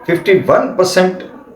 51%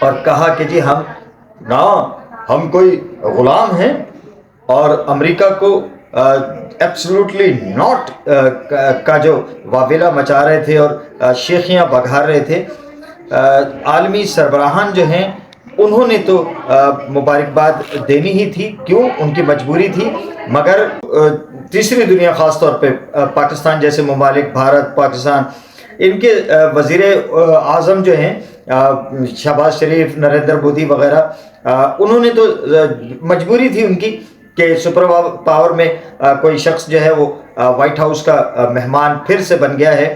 اور کہا کہ جی ہم کوئی غلام ہیں اور امریکہ کو ایبسلوٹلی ناٹ کا جو واویلا مچا رہے تھے اور شیخیاں بگھار رہے تھے. عالمی سربراہان جو ہیں انہوں نے تو مبارکباد دینی ہی تھی، کیوں، ان کی مجبوری تھی، مگر تیسری دنیا خاص طور پہ پاکستان جیسے ممالک، بھارت، پاکستان، ان کے وزیر اعظم جو ہیں شہباز شریف، نریندر مودی وغیرہ، انہوں نے تو مجبوری تھی ان کی کہ سپر پاور میں کوئی شخص جو ہے وہ وائٹ ہاؤس کا مہمان پھر سے بن گیا ہے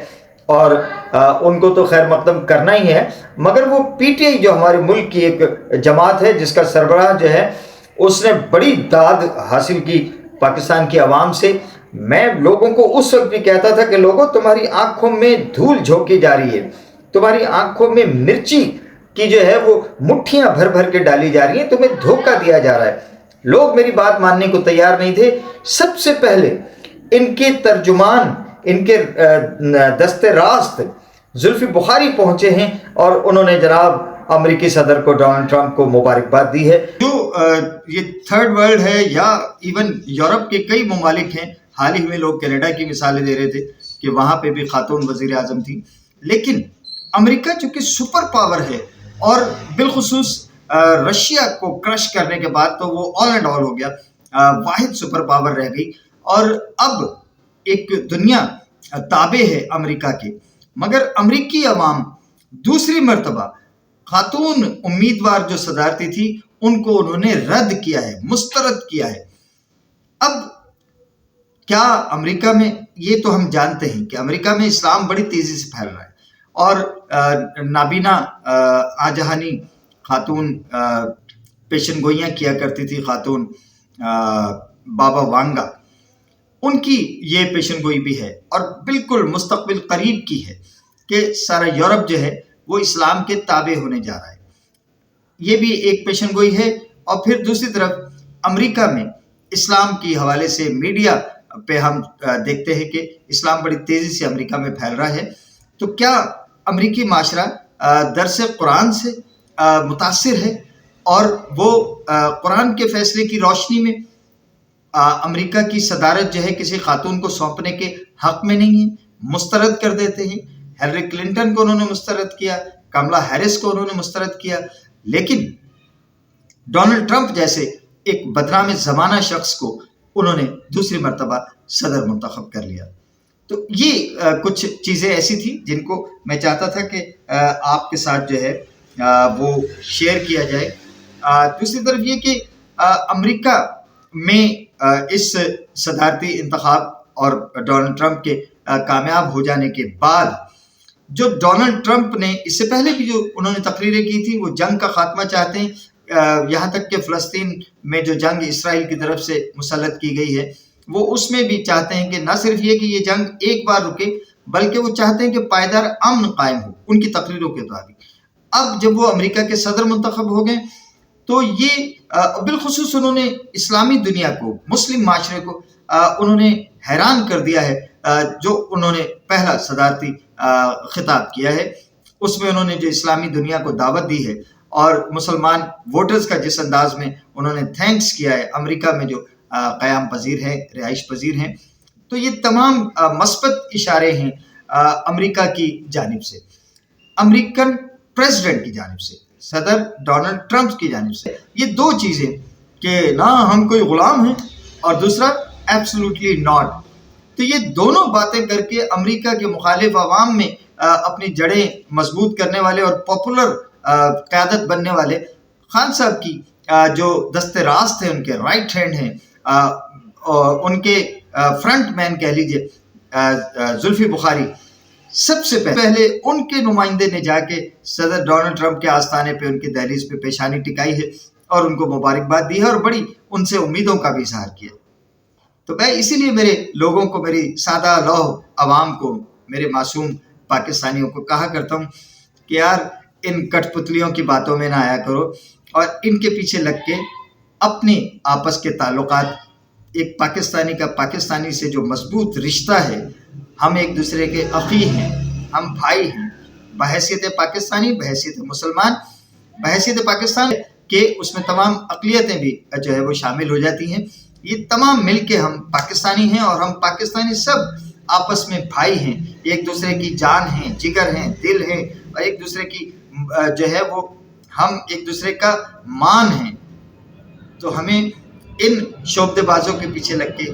اور ان کو تو خیر مقدم کرنا ہی ہے، مگر وہ پی ٹی آئی جو ہمارے ملک کی ایک جماعت ہے جس کا سربراہ جو ہے اس نے بڑی داد حاصل کی پاکستان کی عوام سے. میں لوگوں کو اس وقت بھی کہتا تھا کہ لوگوں تمہاری آنکھوں میں دھول جھونکی جا رہی ہے، تمہاری آنکھوں میں مرچی کی جو ہے وہ مٹھیاں بھر بھر کے ڈالی جا رہی ہیں، تمہیں دھوکہ دیا جا رہا ہے. لوگ میری بات ماننے کو تیار نہیں تھے. سب سے پہلے ان کے ترجمان، ان کے دست راست زلفی بخاری پہنچے ہیں اور انہوں نے جناب امریکی صدر کو، ڈونلڈ ٹرمپ کو مبارکباد دی ہے. جو یہ تھرڈ ورلڈ ہے یا ایون یورپ کے کئی ممالک ہیں، حال ہی میں لوگ کینیڈا کی مثالیں دے رہے تھے کہ وہاں پہ بھی خاتون وزیر اعظم تھی، لیکن امریکہ چونکہ سپر پاور ہے اور بالخصوص رشیا کو کرش کرنے کے بعد تو وہ آل اینڈ آل ہو گیا، واحد سپر پاور رہ گئی اور اب ایک دنیا تابع ہے امریکہ کے. مگر امریکی عوام دوسری مرتبہ خاتون امیدوار جو صدارتی تھی ان کو انہوں نے رد کیا ہے، مسترد کیا ہے. اب کیا امریکہ میں، یہ تو ہم جانتے ہیں کہ امریکہ میں اسلام بڑی تیزی سے پھیل رہا ہے اور نابینا آجہانی خاتون پیشن گوئیاں کیا کرتی تھی، خاتون بابا وانگا، ان کی یہ پیشن گوئی بھی ہے اور بالکل مستقبل قریب کی ہے کہ سارا یورپ جو ہے وہ اسلام کے تابع ہونے جا رہا ہے. یہ بھی ایک پیشن گوئی ہے. اور پھر دوسری طرف امریکہ میں اسلام کی حوالے سے میڈیا پہ ہم دیکھتے ہیں کہ اسلام بڑی تیزی سے امریکہ میں پھیل رہا ہے. تو کیا امریکی معاشرہ درس قرآن سے متاثر ہے اور وہ قرآن کے فیصلے کی روشنی میں امریکہ کی صدارت جو ہے کسی خاتون کو سونپنے کے حق میں نہیں ہے، مسترد کر دیتے ہیں. ہیلری کلنٹن کو انہوں نے مسترد کیا، کملا ہیرس کو انہوں نے مسترد کیا، لیکن ڈونلڈ ٹرمپ جیسے ایک بدنام زمانہ شخص کو انہوں نے دوسری مرتبہ صدر منتخب کر لیا. تو یہ کچھ چیزیں ایسی تھیں جن کو میں چاہتا تھا کہ آپ کے ساتھ جو ہے وہ شیئر کیا جائے. دوسری طرف یہ کہ امریکہ میں اس صدارتی انتخاب اور ڈونلڈ ٹرمپ کے کامیاب ہو جانے کے بعد جو ڈونلڈ ٹرمپ نے اس سے پہلے بھی جو انہوں نے تقریریں کی تھی، وہ جنگ کا خاتمہ چاہتے ہیں، یہاں تک کہ فلسطین میں جو جنگ اسرائیل کی طرف سے مسلط کی گئی ہے وہ اس میں بھی چاہتے ہیں کہ نہ صرف یہ کہ یہ جنگ ایک بار رکے بلکہ وہ چاہتے ہیں کہ پائیدار امن قائم ہو ان کی تقریروں کے مطابق. اب جب وہ امریکہ کے صدر منتخب ہو گئے تو یہ بالخصوص انہوں نے اسلامی دنیا کو، مسلم معاشرے کو انہوں نے حیران کر دیا ہے. جو انہوں نے پہلا صدارتی خطاب کیا ہے اس میں انہوں نے جو اسلامی دنیا کو دعوت دی ہے اور مسلمان ووٹرز کا جس انداز میں انہوں نے تھینکس کیا ہے امریکہ میں جو قیام پذیر ہیں، رہائش پذیر ہیں، تو یہ تمام مثبت اشارے ہیں امریکہ کی جانب سے، امریکن پریزیڈنٹ کی جانب سے، صدر ڈونلڈ ٹرمپ کی جانب سے. یہ دو چیزیں کہ نہ ہم کوئی غلام ہیں اور دوسرا ایبسولوٹلی ناٹ. تو یہ دونوں باتیں کر کے امریکہ کے مخالف عوام میں اپنی جڑیں مضبوط کرنے والے اور پاپولر قیادت بننے والے خان صاحب کی جو دست راست ہیں، ان کے رائٹ ہینڈ ہیں، ان کے فرنٹ مین کہہ لیجئے زلفی بخاری، سب سے پہلے ان کے نمائندے نے جا کے صدر ڈونلڈ ٹرمپ کے آستانے پہ ان کی دہلیز پہ پیشانی ٹکائی ہے اور ان کو مبارکباد دی ہے اور بڑی ان سے امیدوں کا بھی اظہار کیا. تو میں اسی لیے میرے لوگوں کو، میری سادہ لوح عوام کو، میرے معصوم پاکستانیوں کو کہا کرتا ہوں کہ یار ان کٹ پتلیوں کی باتوں میں نہ آیا کرو اور ان کے پیچھے لگ کے اپنے آپس کے تعلقات، ایک پاکستانی کا پاکستانی سے جو مضبوط رشتہ ہے، ہم ایک دوسرے کے اخی ہیں، ہم بھائی ہیں، بحیثیت پاکستانی، بحیثیت مسلمان. بحیثیت پاکستان کہ اس میں تمام اقلیتیں بھی جو ہے وہ شامل ہو جاتی ہیں. یہ تمام مل کے ہم پاکستانی ہیں اور ہم پاکستانی سب آپس میں بھائی ہیں, ایک دوسرے کی جان ہیں, جگر ہیں, دل ہیں, اور ایک دوسرے کی جو ہے وہ ہم ایک دوسرے کا مان ہیں. تو ہمیں ان شعبدے بازوں کے پیچھے لگ کے,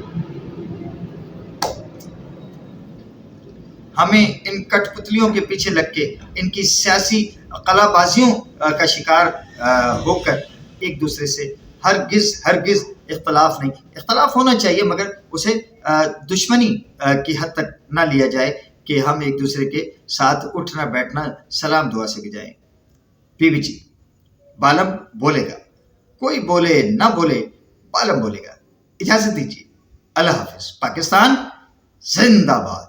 ہمیں ان کٹ پتلیوں کے پیچھے لگ کے, ان کی سیاسی قلع بازیوں کا شکار ہو کر ایک دوسرے سے ہرگز اختلاف نہیں. اختلاف ہونا چاہیے مگر اسے دشمنی کی حد تک نہ لیا جائے کہ ہم ایک دوسرے کے ساتھ اٹھنا بیٹھنا سلام دعا سے بجائیں. پی بی جی بالم بولے گا, کوئی بولے نہ بولے بالم بولے گا. اجازت دیجیے, اللہ حافظ. پاکستان زندہ باد.